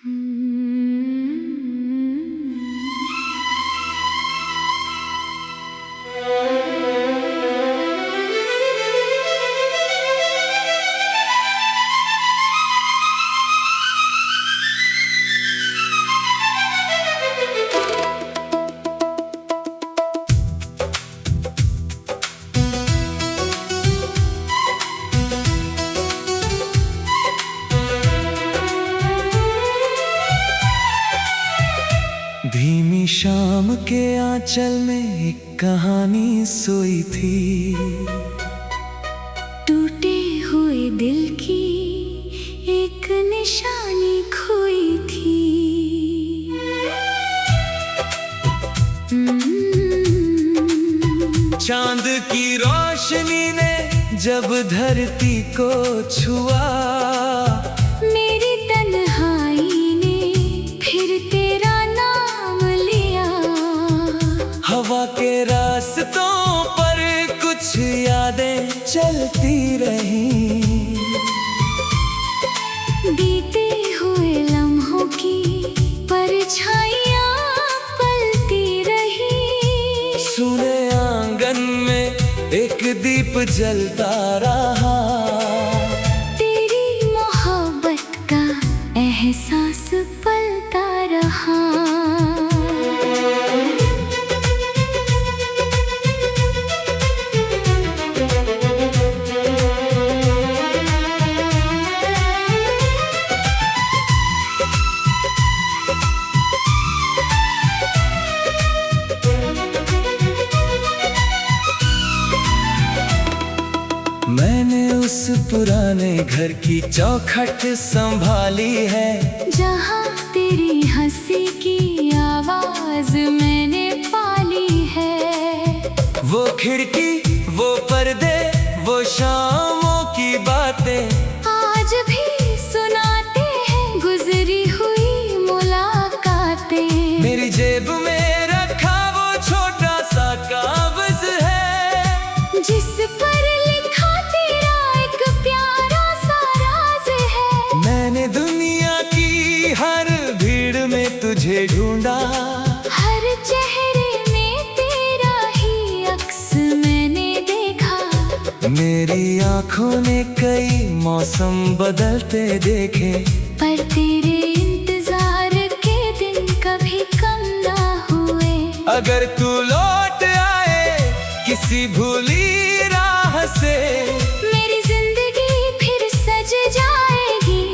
धीमी शाम के आंचल में एक कहानी सोई थी। टूटे हुए दिल की एक निशानी खोई थी। चांद की रोशनी ने जब धरती को छुआ, मेरी तन्हाई ने फिर तेरा नाम लिया। हवा के रास्तों पर कुछ यादें चलती रहीं, बीते हुए लम्हों की परछाइयाँ पलती रही। सुने आंगन में एक दीप जलता रहा, तेरी मोहब्बत का एहसास पलता रहा। मैंने उस पुराने घर की चौखट संभाली है, जहाँ तेरी हंसी की आवाज मैंने पाली है। वो खिड़की, वो पर्दे, वो शामों की बातें आज भी सुनाते हैं गुजरी हुई मुलाकातें। मेरी जेब में रखा वो छोटा सा कागज है, जिस पर लिखा तेरा एक प्यारा सा राज है। मैंने दुनिया की हर भीड़ में तुझे ढूंढा, हर चेहरे में तेरा ही अक्स मैंने देखा। मेरी आंखों ने कई मौसम बदलते देखे, पर तेरे इंतजार के दिन कभी कम ना हुए। अगर तू लौट आए किसी भूली राह से, मेरी जिंदगी फिर सज जाएगी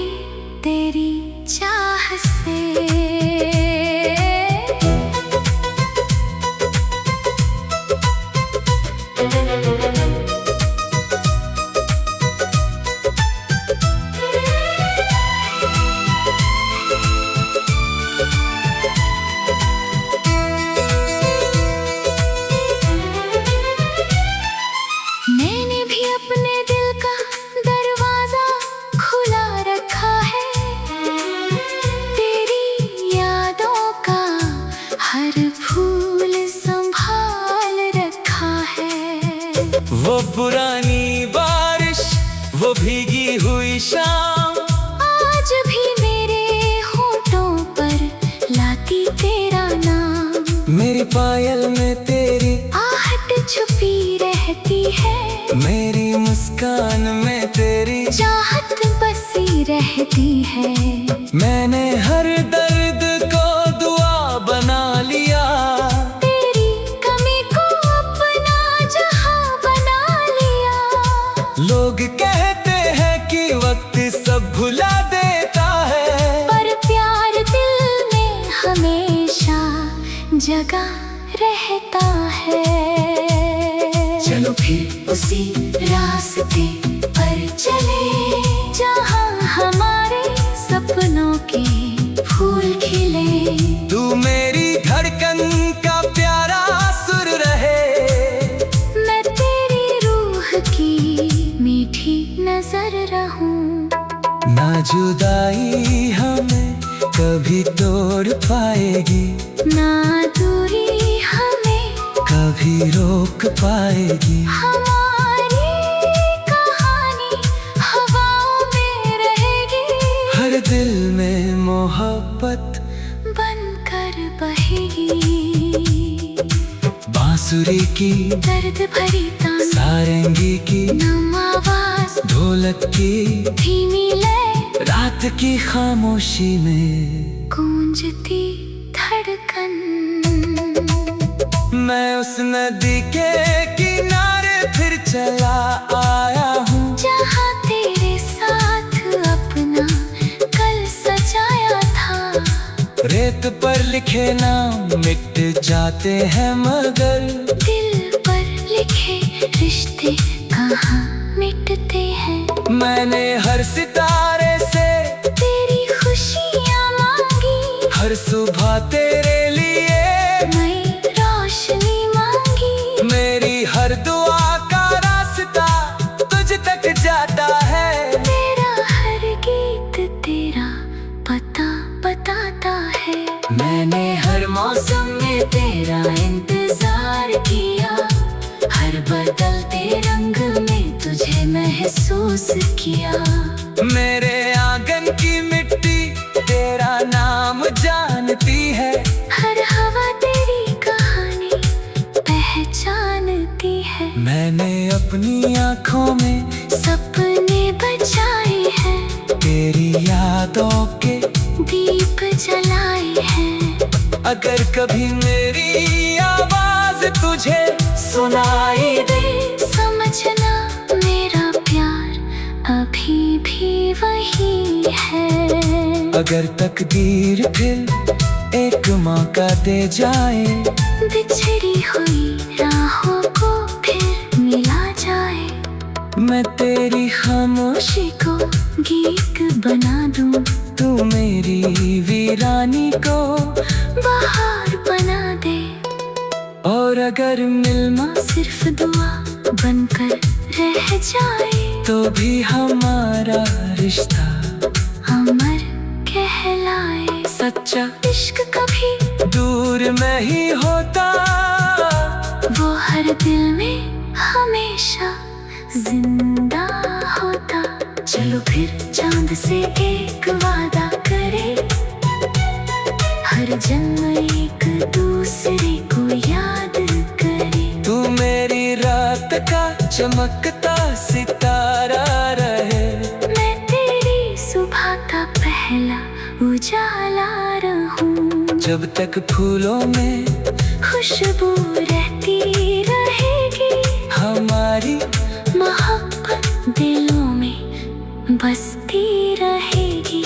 तेरी चाह से। मैंने भी अपने दिल का दरवाजा खुला रखा है, तेरी यादों का हर फूल संभाल रखा है। वो पुरानी बारिश, वो भीगी हुई शाम, आज भी मेरे होठों पर लाती तेरा नाम। मेरी पायल में तेरी आहट छुपी रहती है, मेरी मुस्कान में तेरी चाहत बसी रहती है। मैंने हर दर्द को दुआ बना लिया, तेरी कमी को अपना जहां बना लिया। लोग कहते हैं कि वक्त सब भुला देता है, पर प्यार दिल में हमेशा जगा रहता है। चलो फिर उसी रास्ते पर चले, जहाँ हमारे सपनों के फूल खिले। तू मेरी धड़कन का प्यारा सुर रहे, मैं तेरी रूह की मीठी नजर रहूं। ना जुदाई हमें कभी तोड़ पाएगी, ना दूरी हमें कभी रोक पाएगी। हमारी कहानी हवाओं में रहेगी। हर दिल में मोहब्बत मोहब्बत बनकर बहेगी। बांसुरी की दर्द भरी तान, सारंगी की नम आवाज, ढोलक की धीमी लय, रात की खामोशी में गूंजती धड़कन। मैं उस नदी के किनारे फिर चला आया हूँ, जहाँ तेरे साथ अपना कल सजाया था। रेत पर लिखे नाम मिट जाते हैं मगर दिल पर लिखे रिश्ते कहाँ मिटते हैं। मैंने हर सितारे से तेरी खुशियाँ मांगी, हर सुबह तेरे लिए मैं रोशनी मांगी। मेरी हर दुआ का रास्ता तुझ तक जाता है। मेरा हर गीत तेरा पता बताता है। मैंने हर मौसम में तेरा इंतजार किया, हर बदलते रंग में तुझे महसूस किया। मेरे आंगन की मिट्टी तेरा नाम जानती है, हर हवा तेरी कहानी पहचानती है। मैंने अपनी आँखों में सपने बचाए हैं, तेरी यादों के दीप जलाए हैं। अगर कभी मेरी आवाज तुझे सुनाई दे, समझना मेरा प्यार अभी भी वही है। अगर तकदीर फिर एक मौका दे जाए, बिछड़ी हुई राहों को फिर मिला जाए। मैं तेरी खामोशी को गीत बना दूं, तू मेरी वीरानी को बहार बना दे। और अगर मिलना सिर्फ दुआ बनकर रह जाए, तो भी हमारा रिश्ता अमर कहलाए। सच्चा इश्क कभी दूर में ही होता, वो हर दिल में हमेशा जिंदा होता। चलो फिर चांद से एक वादा करे, हर जन्म एक दूसरे को याद करे। तू मेरी रात का चमकता सितारा रहे, मैं तेरी सुबह का पहला उजाला रहूं। जब तक फूलों में खुशबू रहती रहेगी, हमारी मोहब्बत दिलों में बसती रहेगी।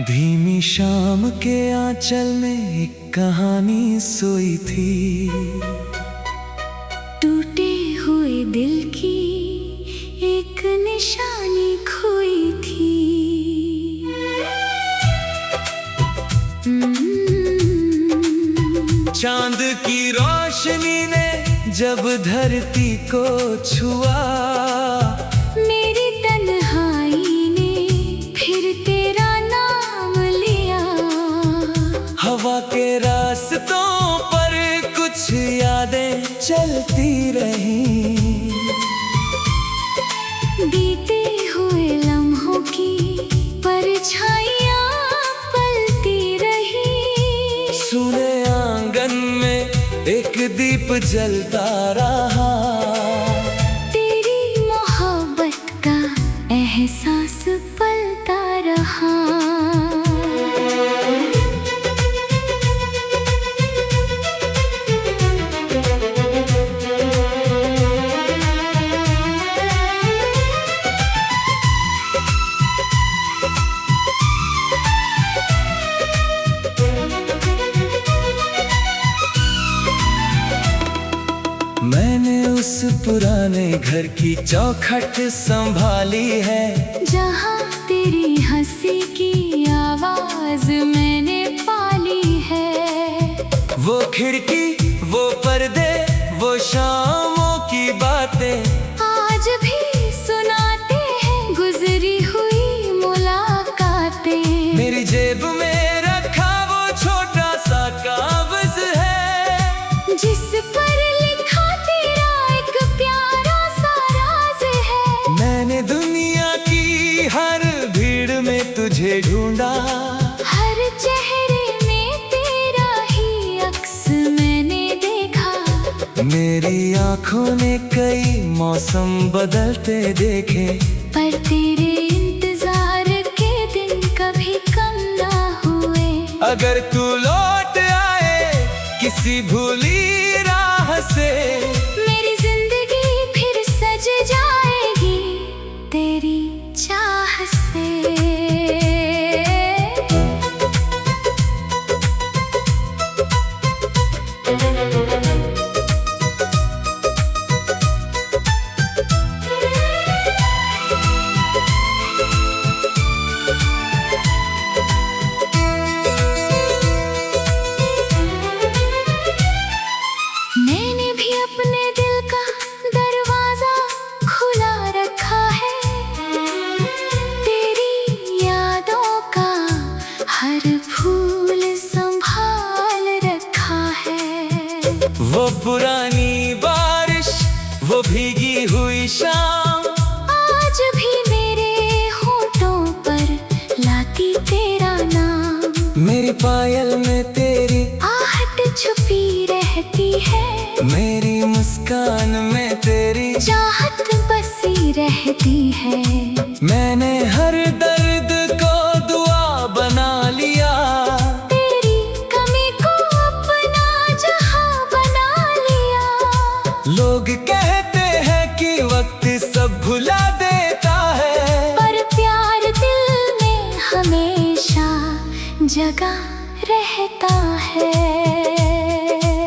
धीमी शाम के आंचल में एक कहानी सोई थी, टूटे हुए दिल की एक निशानी खोई थी। चांद की रोशनी ने जब धरती को छुआ, मेरी तन्हाई ने फिर तेरा नाम लिया। हवा के रास्तों पर कुछ यादें चलती रहीं, बीते हुए लम्हों की परछाइयाँ पलती रही। सुने आंगन में एक दीप जलता रहा, तेरी मोहब्बत का एहसास पलता रहा। मैंने उस पुराने घर की चौखट संभाली है, जहाँ खिड़की, वो पर्दे, वो शामों की बातें आज भी सुनाते हैं गुजरी हुई मुलाकातें। मेरी जेब में रखा वो छोटा सा कागज है, जिस पर लिखा तेरा एक प्यारा सा राज है। मैंने दुनिया की हर भीड़ में तुझे ढूंढा, हर चेहरे में तेरा ही अक्स मैंने देखा। मेरी आंखों ने कई मौसम बदलते देखे, पर तेरे इंतजार के दिन कभी कम ना हुए। अगर तू लौट आए किसी भूली राह से, मेरी जिंदगी फिर सज जाएगी तेरी चाह से। मैंने भी अपने दिल का दरवाजा खुला रखा है, तेरी यादों का हर फूल संभाल रखा है। वो पुरानी बारिश, वो भीगी हुई शाम, आज भी मेरे होठों पर लाती तेरा नाम। मेरी पायल में तेरी आहट छुपी रहती है, मेरी मुस्कान में तेरी चाहत बसी रहती है। मैंने हर दर्द को दुआ बना लिया, तेरी कमी को अपना जहां बना लिया। लोग कहते हैं कि वक्त सब भुला देता है, पर प्यार दिल में हमेशा जगा रहता है।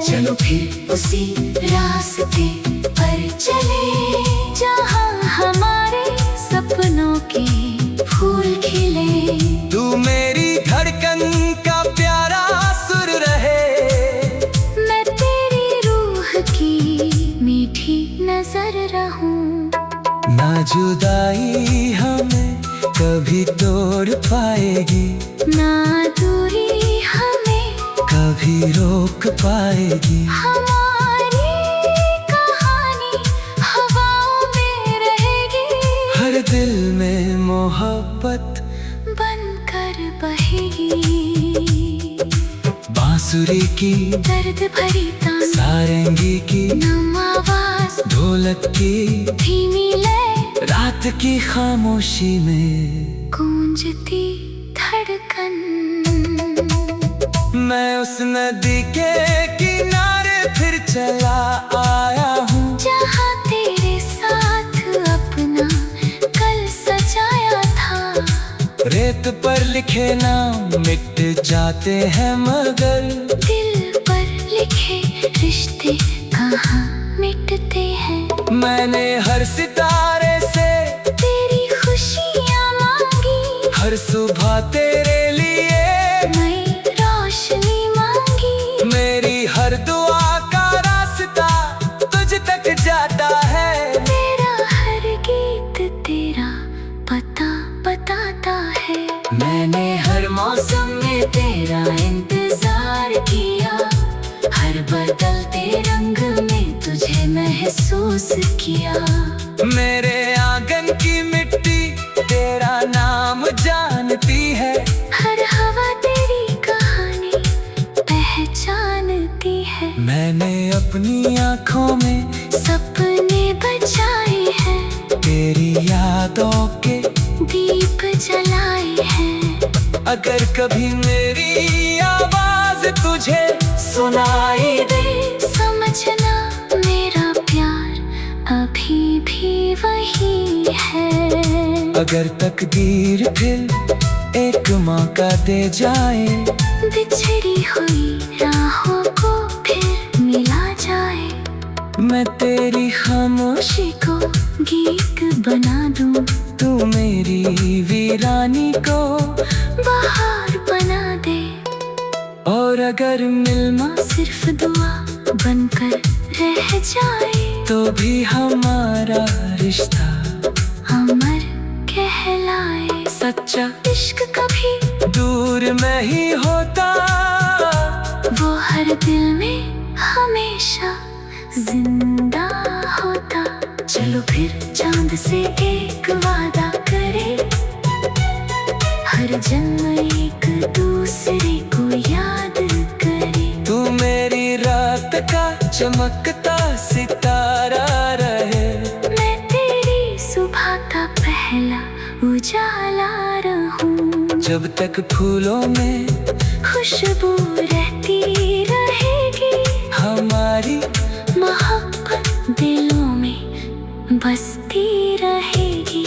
चलो फिर उसी रास्ते पर चले, जहां हमारे सपनों के फूल खिले। तू मेरी धड़कन का प्यारा सुर रहे, मैं तेरी रूह की मीठी नजर रहूं। ना जुदाई हमें कभी तोड़ पाएगी, ना दूरी हमें कभी रोक पाएगी। हमारी कहानी हवाओं में रहेगी, हर दिल में मोहब्बत बनकर बहेगी। बांसुरी की दर्द भरी तान, सारंगी की नम आवाज, ढोलक की धीमी लय, रात की खामोशी में गूंजती धड़कन। मैं उस नदी के किनारे फिर चला आया हूँ, जहाँ तेरे साथ अपना कल सजाया था। रेत पर लिखे नाम मिट जाते हैं, मगर दिल पर लिखे रिश्ते कहाँ मिटते हैं। मैंने हर सितारे से तेरी खुशियाँ मांगी, हर सुबह तेरे लिए मैं रोशनी मांगी। मेरी हर दुआ का रास्ता तुझ तक जाता है, मेरा हर गीत तेरा पता बताता है। मैंने हर मौसम में तेरा इंतजार किया, हर बदलते रंग में तुझे महसूस किया। मेरे आंगन की मिट्टी तेरा नाम जानती है, हर हवा तेरी कहानी पहचानती है। मैंने अपनी आँखों में सपने बचाए हैं, तेरी यादों के दीप जलाए हैं। अगर कभी मेरी आवाज तुझे सुनाई दे, समझना मेरा प्यार अभी भी वही है। अगर तकदीर फिर एक मौका दे जाए, बिछड़ी हुई राहों को फिर मिला जाए। मैं तेरी खामोशी को गीत बना दूं, तू मेरी वीरानी को बहार बना दे। और अगर मिलना सिर्फ दुआ बनकर रह जाए तो भी हमारा रिश्ता अमर कहलाए। सच्चा इश्क कभी दूर में ही होता, वो हर दिल में हमेशा जिंदा होता। चलो फिर चांद से एक वादा करें, हर जन्म एक दूसरे को याद करें। तू मेरी रात का चमकता सितारा रहे, मैं तेरी सुबह का पहला उजाला रहूं। जब तक फूलों में खुशबू रहती रहेगी, हमारी मोहब्बत दिलों में बसती रहेगी।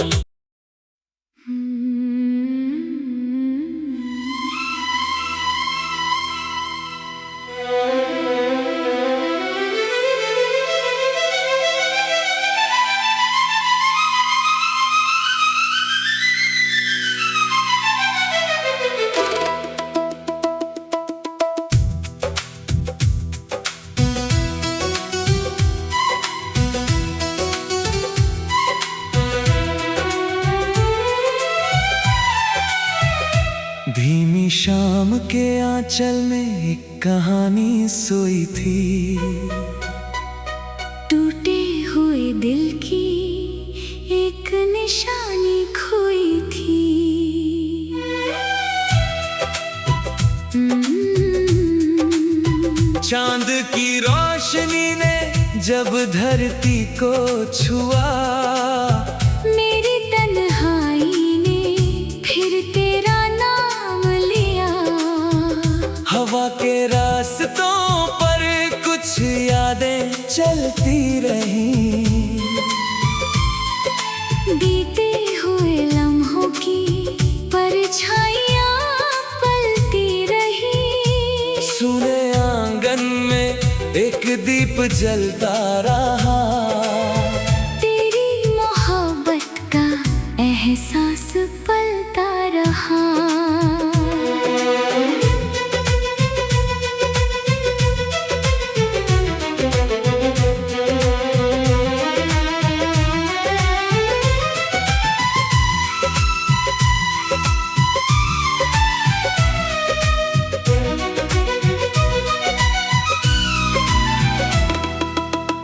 धीमी शाम के आंचल में एक कहानी सोई थी, टूटे हुए दिल की एक निशानी खोई थी। चांद की रोशनी ने जब धरती को छुआ, मेरी तन्हाई ने फिर तेरा नाम लिया। हवा के रास्तों पर कुछ यादें चलती रहीं, बीते हुए लम्हों की परछाइयाँ पलती रही। सुने आंगन में एक दीप जलता रहा, तेरी मोहब्बत का एहसास पलता रहा।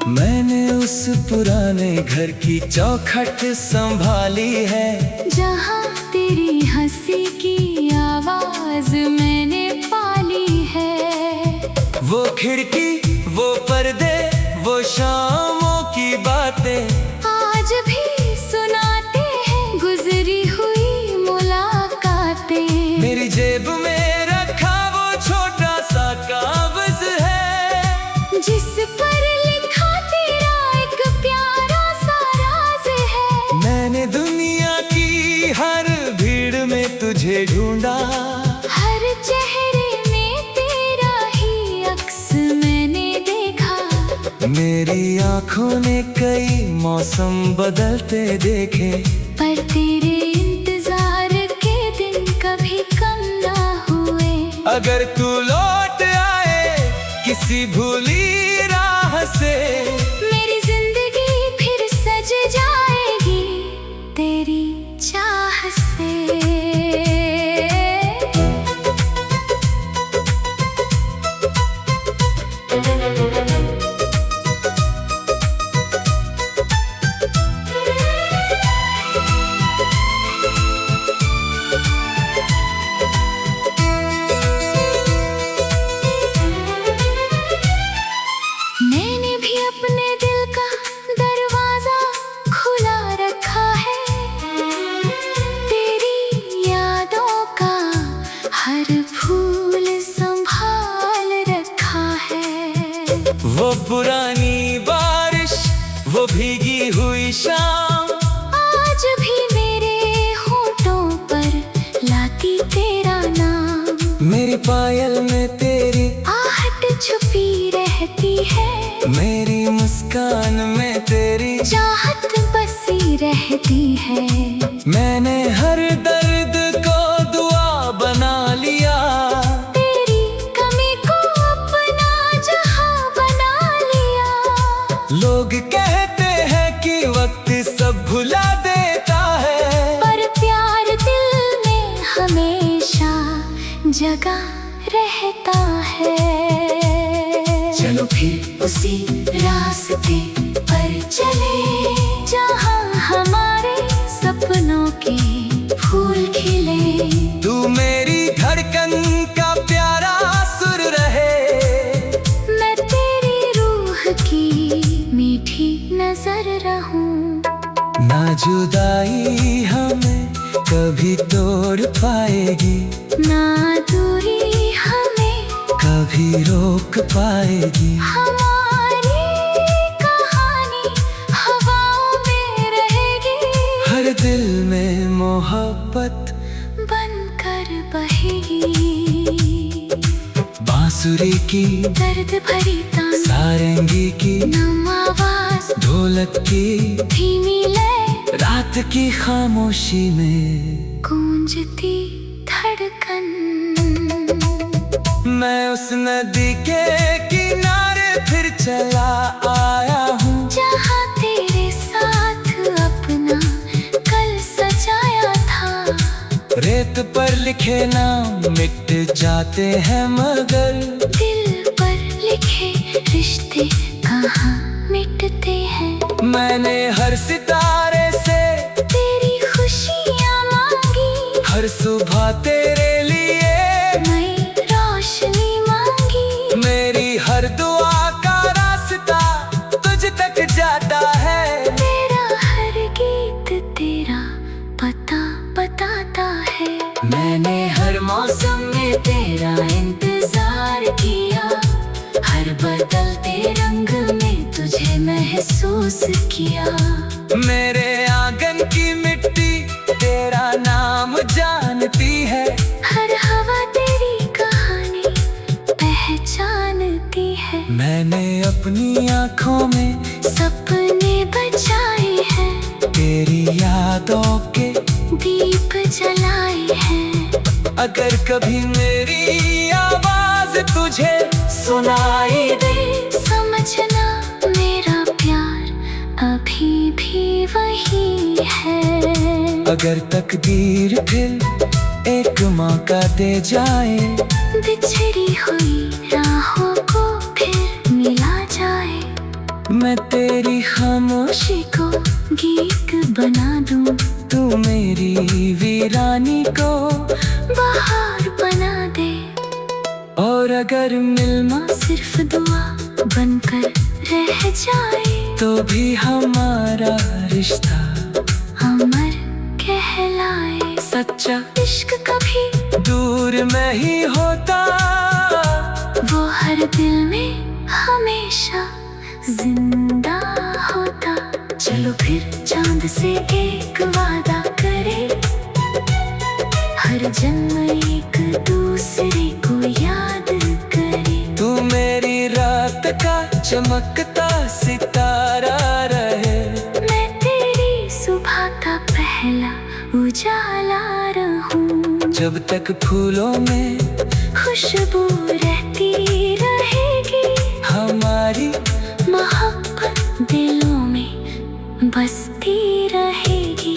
मैंने उस पुराने घर की चौखट संभाली है, जहाँ तेरी हंसी की आवाज मैंने पाली है। वो खिड़की, वो पर्दे, वो शामों की बातें आज भी सुनाते हैं गुजरी हुई मुलाकातें। मेरी जेब में रखा वो छोटा सा कागज है, जिस पर लिखा तेरा एक प्यारा सा राज है। मैंने दुनिया की हर भीड़ में तुझे ढूंढा, हर चेहरे में तेरा ही अक्स मैंने देखा। मेरी आंखों ने कई मौसम बदलते देखे, पर तेरे इंतजार के दिन कभी कम ना हुए। अगर तू लौट आए किसी भूली राह से, मेरी जिंदगी फिर सज जाएगी तेरी चाह से। मैंने भी अपने दिल का दरवाजा खुला रखा है, तेरी यादों का हर फूल संभाल रखा है। वो पुरानी बारिश, वो भीगी हुई शाम, आज भी मेरे होठों पर लाती तेरा नाम। मेरी पायल में तेरी आहट छुपी रहती है, मेरी मुस्कान में तेरी चाहत बसी रहती है। मैंने हर दर्द को दुआ बना लिया, तेरी कमी जगह रहता है। चलो फिर उसी रास्ते पर चले जहाँ हमारे सपनों के फूल खिले। तू मेरी धड़कन का प्यारा सुर रहे, मैं तेरी रूह की मीठी नजर रहूं। ना जुदाई हमें कभी तोड़ पाएगी, ना दूरी हमें कभी रोक पाएगी। हमारी कहानी हवाओं में रहेगी, हर दिल में मोहब्बत बनकर बहेगी। बांसुरी की दर्द भरी तान, सारंगी की नम आवाज, ढोलक की धीमी लय, रात की खामोशी में गूंजती धड़कन। मैं उस नदी के किनारे फिर चला आया हूँ, जहाँ तेरे साथ अपना कल सजाया था। रेत पर लिखे नाम मिट जाते हैं मगर दिल पर लिखे रिश्ते कहाँ मिटते हैं। मैंने हर सितारे से तेरी खुशियाँ मांगी, हर सुबह तेरे लिए नई रोशनी मांगी। मेरी हर दुआ का रास्ता तुझ तक जाता है। मेरा हर गीत तेरा पता बताता है। मैंने हर मौसम में तेरा इंतजार किया, हर बदलते रंग में तुझे महसूस किया। मेरे आंगन की मिट्टी तेरा नाम जानती है, हर हवा तेरी कहानी पहचानती है। मैंने अपनी आँखों में सपने बचाए हैं, तेरी यादों के दीप जलाए हैं। अगर कभी मेरी आवाज तुझे सुनाई दे, समझना मेरा प्यार अभी भी वही है। अगर तकदीर फिर एक मौका दे जाए, बिछड़ी हुई राहों को फिर मिला जाए। मैं तेरी खामोशी को गीत बना दूं, तू मेरी वीरानी को बहार बना दे। और अगर मिलना सिर्फ दुआ बनकर रह जाए, तो भी हमारा रिश्ता अमर कहलाए। सच्चा इश्क कभी दूर में ही होता, वो हर दिल में हमेशा जिंदा होता। चलो फिर चांद से एक वादा करे, हर जन्म एक दूसरे को याद करे। तू मेरी रात का चमकता सितारा रहे, मैं तेरी सुबह का पहला उजाला रहूं। जब तक फूलों में खुशबू रहती रहेगी, हमारी मोहब्बत दिलों में बसती रहेगी।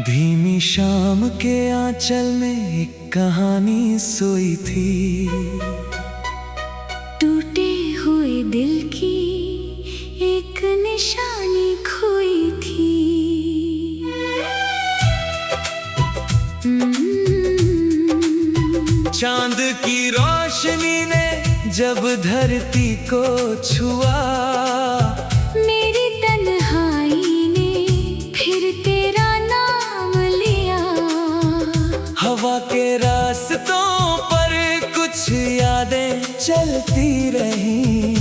धीमी शाम के आंचल में एक कहानी सोई थी, टूटे हुए दिल की एक निशानी खोई थी। चांद की रोशनी ने जब धरती को छुआ, मेरी तन्हाई ने फिर तेरा नाम लिया। हवा के रास्तों पर कुछ यादें चलती रहीं,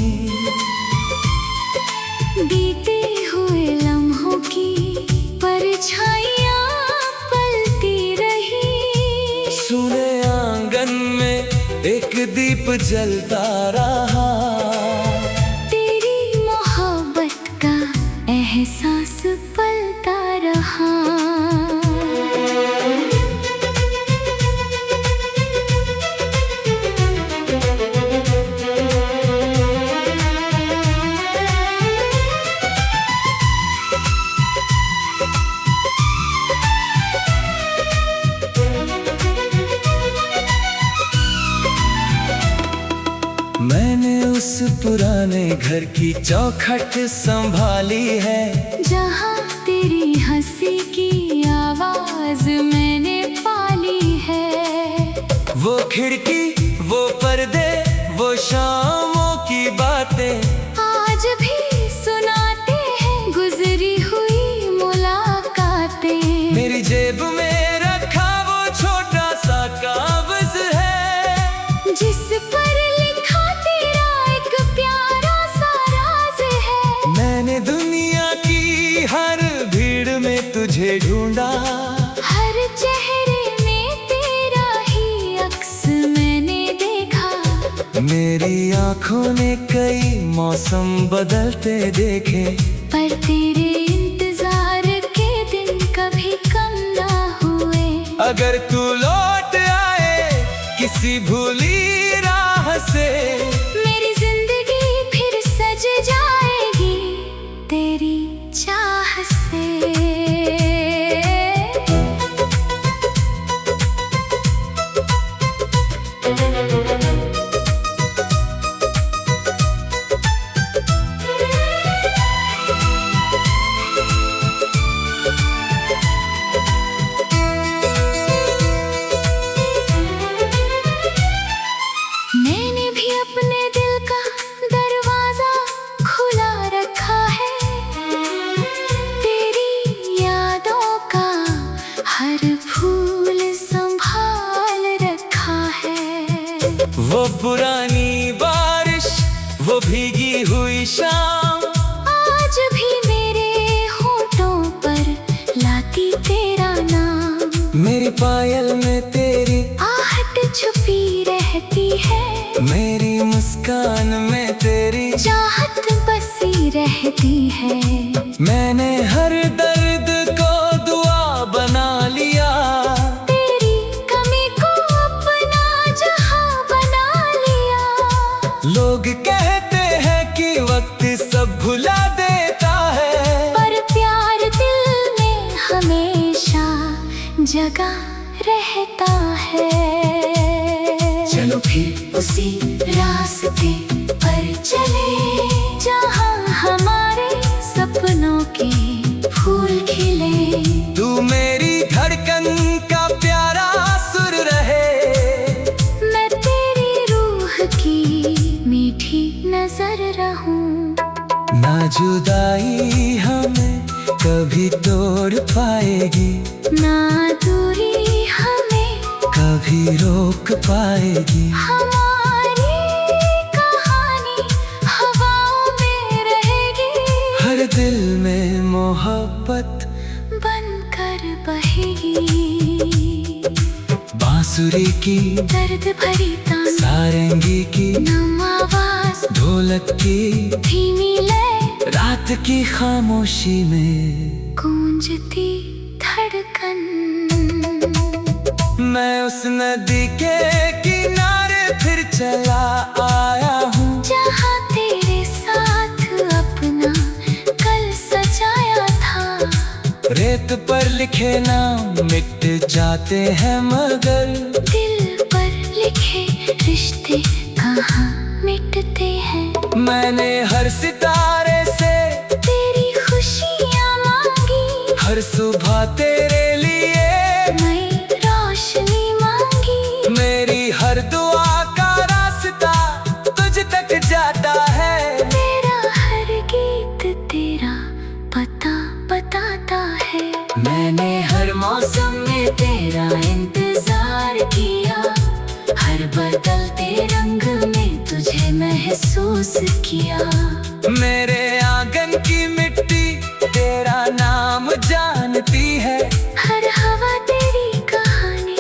बीते हुए लम्हों की परछाइयाँ पलती दीप जलता रहा। तेरी मोहब्बत का एहसास पलता रहा। मैंने उस पुराने घर की चौखट संभाली है, जहाँ तेरी हंसी की आवाज मैंने पाली है। वो खिड़की, वो पर्दे, वो शामों की बातें आज भी सुनाते हैं गुजरी हुई मुलाकातें। मेरी जेब में रखा वो छोटा सा कागज है, जिस पर लिखा तेरा एक प्यारा सा राज है। मैंने दुनिया की हर भीड़ में तुझे ढूंढा, हर चेहरे में तेरा ही अक्स मैंने देखा। मेरी आंखों ने कई मौसम बदलते देखे, पर तेरे इंतजार के दिन कभी कम ना हुए। अगर तू लौट आए किसी भूली राह से, मेरी जिंदगी फिर सज जाएगी तेरी चाह से। मैंने भी अपने दिल का दरवाजा खुला रखा है। तेरी यादों का हर फूल संभाल रखा है। वो पुरानी बारिश, वो भीगी हुई शाम, आज भी मेरे होठों पर लाती तेरा नाम। मेरी पायल में तेरी आहट छुपी रहती है, मेरी मुस्कान में तेरी चाहत बसी रहती है। मैंने हर दर्द को दुआ बना लिया, तेरी कमी को अपना जहां बना लिया। लोग कहते हैं कि वक्त सब भुला देता है, पर प्यार दिल में हमेशा जगा रहता है। चलो फिर उसी रास्ते पर चले, जहाँ हमारे सपनों के फूल खिले। तू मेरी धड़कन का प्यारा सुर रहे, मैं तेरी रूह की मीठी नजर रहूं। ना जुदाई हमें कभी तोड़ पाएगी, ना दूरी हमें कभी रोक पाएगी। हमारी कहानी हवाओं में रहेगी, हर दिल में मोहब्बत बनकर बहेगी। बांसुरी की दर्द भरी तान, सारंगी की नम आवाज, ढोलक की धीमी लय, रात की खामोशी में गूंजती धड़कन। मैं उस नदी के किनारे फिर चला आया हूँ, जहाँ तेरे साथ अपना कल सजाया था। रेत पर लिखे नाम मिट जाते हैं, मगर दिल पर लिखे रिश्ते कहाँ मिटते हैं। मैंने हर सितारे से तेरी खुशियाँ मांगी, हर सुबह तेरे लिए नई रोशनी मांगी। मेरी हर दुआ का रास्ता तुझ तक जाता है, मेरा हर गीत तेरा पता बताता है। मैंने हर मौसम में तेरा इंतजार किया, हर बदलते रंग में तुझे महसूस किया। मेरे आंगन की मिट्टी तेरा नाम जानती है, हर हवा तेरी कहानी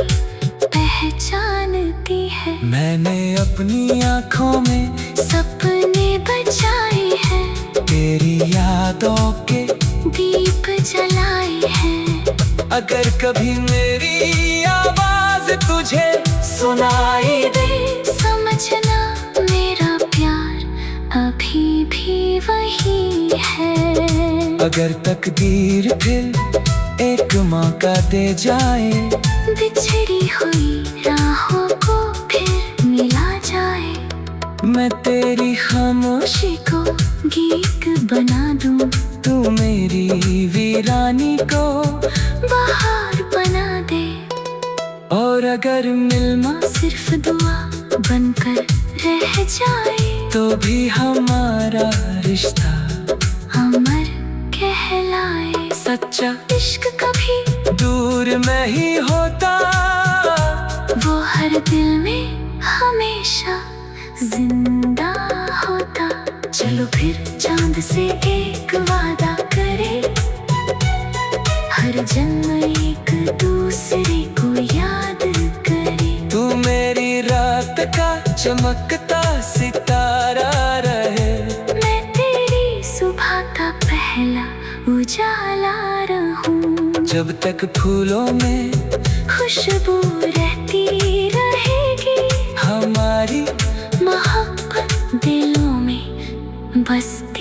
पहचानती है। मैंने अपनी आँखों में सपने बचाए हैं, तेरी यादों के दीप जलाए हैं। अगर कभी मेरी आवाज तुझे सुनाई दे, समझना मेरा प्यार अभी भी वही है। अगर तकदीर फिर एक मौका दे जाए, बिछड़ी हुई राहों को फिर मिला जाए। मैं तेरी खामोशी को गीत बना दूं, तू मेरी वीरानी को बहार बना दे। और अगर मिलना सिर्फ दुआ बनकर रह जाए, तो भी हमारा रिश्ता अमर कहलाए। सच्चा इश्क कभी दूर नहीं होता, वो हर दिल में हमेशा जिंदा होता। चलो फिर चांद से एक वादा करे, हर जन्म एक दूसरे को याद करे। तू मेरी रात का चमकता सितारा रहे, मैं तेरी सुबह का पहला उजाला रहूं। जब तक फूलों में खुशबू रहती रहेगी, हमारी मोहब्बत दिलों में बसती